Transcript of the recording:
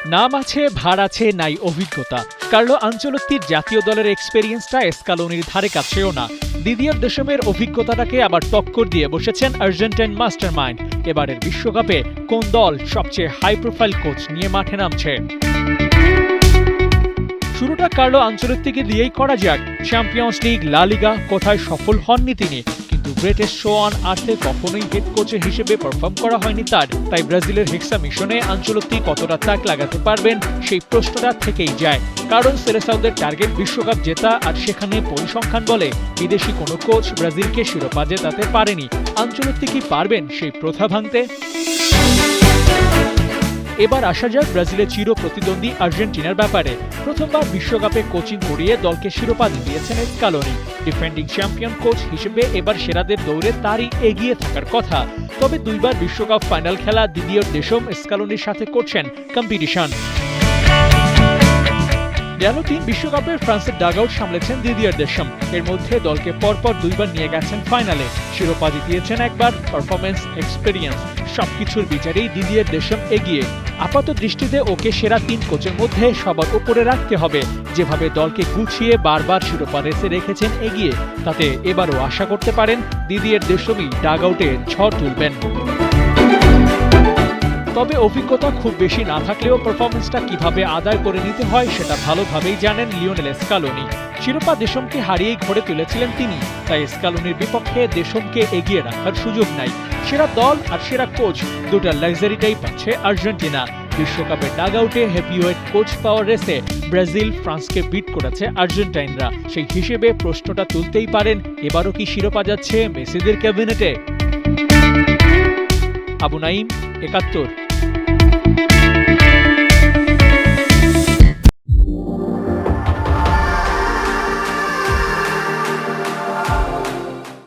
নাম আছে, ভার আছে, নাই অভিজ্ঞতা। কার্লো আনচেলত্তির জাতীয় দলের এক্সপেরিয়েন্সটা স্কালোনির ধারে কাছেও না। দিদিয়ের দেশমের অভিজ্ঞতাটাকে আবার টক্কর দিয়ে বসেছেন আর্জেন্টাইন মাস্টারমাইন্ড। এবারের বিশ্বকাপে কোন দল সবচেয়ে হাই প্রোফাইল কোচ নিয়ে মাঠে নামছে? শুরুটা কার্লো আনচেলত্তিকে দিয়েই করা যাক। চ্যাম্পিয়ন্স লিগ, লা লিগা কোথায় সফল হননি তিনি, কিন্তু গ্রেটেস্ট শো অন আর্থে কখনোই হেড কোচের হিসেবে পারফর্ম করা হয়নি তার। তাই ব্রাজিলের হেক্সা মিশনে আনচেলত্তি কতটা তাক লাগাতে পারবেন সেই প্রশ্নটা থেকেই যায়। কারণ সেলেসাওদের টার্গেট বিশ্বকাপ জেতা, আর সেখানে পরিসংখ্যান বলে বিদেশি কোনো কোচ ব্রাজিলকে শিরোপা জেতাতে পারেনি। আনচেলত্তি কি পারবেন সেই প্রথা ভাঙতে? এবার আসা যাক ব্রাজিলের চির প্রতিদ্বন্দ্বী আর্জেন্টিনার ব্যাপারে। প্রথমবার বিশ্বকাপে কোচিং করিয়ে দলকে শিরোপা দিয়েছেন স্কালোনি। ডিফেন্ডিং চ্যাম্পিয়ন কোচ হিসেবে এবার সেরাদের দৌড়ে তারই এগিয়ে থাকার কথা। তবে দুইবার বিশ্বকাপ ফাইনাল খেলা দিদিয়ের দেশম স্কালোনির সাথে করছেন কম্পিটিশন। গেল ৩ বিশ্বকাপের ফ্রান্সের ডাগআউট সামলেছেন দিদিয়ের দেশম। এর মধ্যে দলকে পরপর দুইবার নিয়ে গেছেন ফাইনালে, শিরোপা জিতিয়েছেন একবার। পারফরমেন্স, এক্সপেরিয়েন্স সবকিছুর বিচারেই দিদিয়ের দেশম এগিয়ে। আপাত দৃষ্টিতে ওকে সেরা ৩ কোচের মধ্যে সবার উপরে রাখতে হবে। যেভাবে দলকে গুছিয়ে বারবার শিরোপা রেসে রেখেছেন এগিয়ে, তাতে এবারও আশা করতে পারেন দিদিয়ের দেশমই ডাগআউটে ঝড় তুলবেন। তবে অভিজ্ঞতা খুব বেশি না থাকলেও পারফরমেন্সটা কিভাবে আদায় করে নিতে হয় সেটা ভালোভাবেই জানেন লিওনেল স্কালোনি। শিরোপা দেশমকে হারিয়েই ঘরে তুলেছিলেন তিনি। তাই স্কালোনির বিপক্ষে দেশমকে এগিয়ে রাখার সুযোগ নাই। সেরা দল আর সেরা কোচ দুটার লাক্সারিটাই পাচ্ছে আর্জেন্টিনা। বিশ্বকাপের ডাগআউটে হেভিওয়েট কোচ পাওয়ার রেসে ব্রাজিল, ফ্রান্সকে বিট করেছে আর্জেন্টাইনরা। সেই হিসেবে প্রশ্নটা তুলতেই পারেন, এবারও কি শিরোপা যাচ্ছে মেসিদের ক্যাবিনেটে? আবু নাইম, ৭১।